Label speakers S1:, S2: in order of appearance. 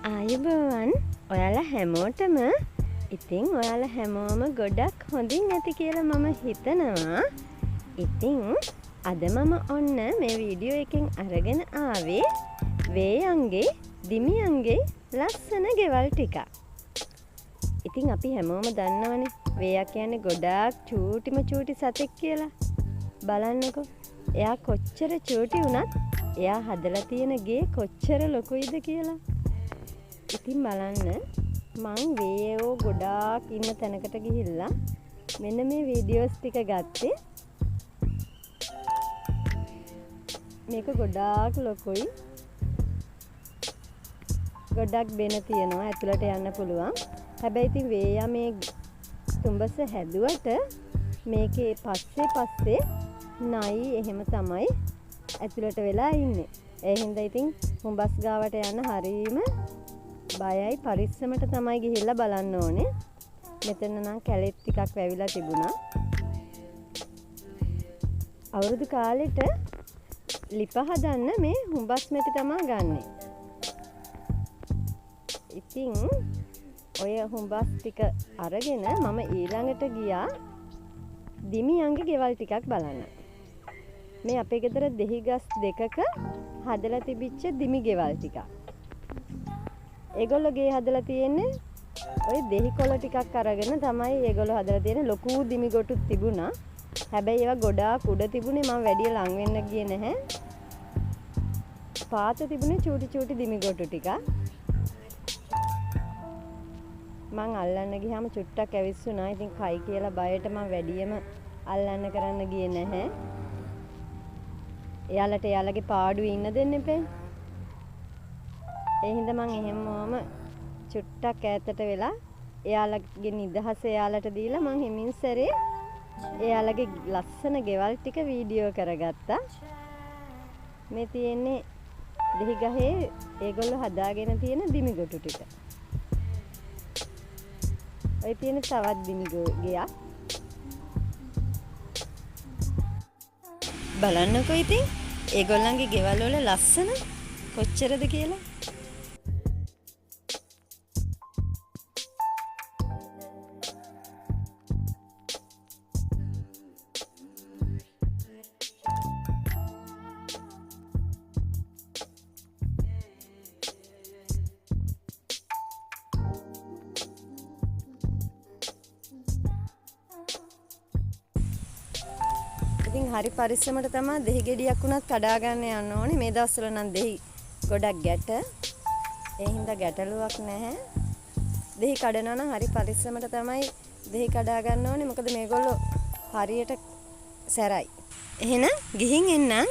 S1: ආයුබෝවන් ඔයාලා හැමෝටම ඉතින් ඔයාලා හැමෝම ගොඩක් හොඳින් ඇති කියලා මම හිතනවා. ඉතින් අද මම ඔන්න මේ වීඩියෝ එකෙන් අරගෙන ආවේ වේයන්ගේ දිමියන්ගේ ලස්සන ගෙවල් ටිකක්. ඉතින් අපි හැමෝම දන්නවනේ වේයා කියන්නේ ගොඩාක් චූටි සතෙක් කියලා. බලන්නකෝ එයා කොච්චර චූටි වුණත් එයා හදලා තියෙන ගේ කොච්චර ලොකුයිද කියලා. ඉතින් බලන්න මං වේයෝ ගොඩාක් ඉන්න තැනකට ගිහිල්ලා මෙන්න මේ වීඩියෝස් ටික ගත්තේ. මේක ගොඩාක් ලොකුයි. ගොඩක් බෙන තියෙනවා ඇතුළට යන්න පුළුවන්. හැබැයි ඉතින් වේයා මේ තුඹස හැදුවට මේකේ පස්සේ නයි එහෙම තමයි ඇතුළට වෙලා ඉන්නේ. ඒ හින්දා ඉතින් හුඹස් ගාවට යන්න හරීම බයයි. පරිස්සමට තමයි ගිහිල්ලා බලන්න ඕනේ. මෙතන නම් කැලෙත් ටිකක් වැවිලා තිබුණා. අවුරුදු කාලෙට ලිප හදන්න මේ හුඹස් මැටි තමයි ගන්නෙ. ඉතින් ඔය හුඹස් ටික අරගෙන මම ඊළඟට ගියා දිමියන්ගේ ගෙවල් ටිකක් බලන්න. මේ අපේ ගෙදර දෙහි ගස් දෙකක හදලා තිබිච්ච දිමි ගෙවල් ටිකක්. ඒගොල්ලෝ ගේ හදලා තියෙන්නේ ඔය දෙහි කොළ ටිකක් අරගෙන තමයි ඒගොල්ලෝ හදලා තියෙන්නේ. ලොකු දිමි ගොටුත් තිබුණා. හැබැයි ඒවා ගොඩාක් උඩ තිබුණේ. මම වැඩි ලං වෙන්න ගියේ නැහැ. පාත තිබුණේ චූටි දිමි ගොටු ටික. මං අල්ලන්න ගියාම චුට්ටක් ඇවිස්සුණා. ඉතින් කයි කියලා බයට මම වැඩියම අල්ලන්න කරන්න ගියේ නැහැ. එයාලට එයාලගේ පාඩුවේ ඉන්න දෙන්න එපේ. ඒ හින්දා මං එහෙමම චුට්ටක් ඈතට වෙලා එයාලගේ නිදහස එයාලට දීලා මං හිමින් සැරේ එයාලගේ ලස්සන ගෙවල් ටික වීඩියෝ කරගත්තා. මේ තියෙන්නේ දෙහි ගහේ ඒගොල්ලෝ හදාගෙන තියෙන දිමි ගොටු ටික. ඔය තියෙන තවත් දිමි ගෙයක්. බලන්නකෝ ඉතින් ඒගොල්ලන්ගේ ගෙවල් වල ලස්සන කොච්චරද කියලා. ඉතින් හරි පරිස්සමට තමයි දෙහි ගෙඩියක් උනත් කඩා ගන්න යන්න ඕනේ. මේ දවස්වල නම් දෙහි ගොඩක් ගැට. ඒ හින්දා ගැටලුවක් නැහැ. දෙහි කඩනවා නම් හරි පරිස්සමට තමයි දෙහි කඩා ගන්න ඕනේ. මොකද මේගොල්ලෝ හරියට සැරයි. එහෙනම් ගිහින් එන්නම්.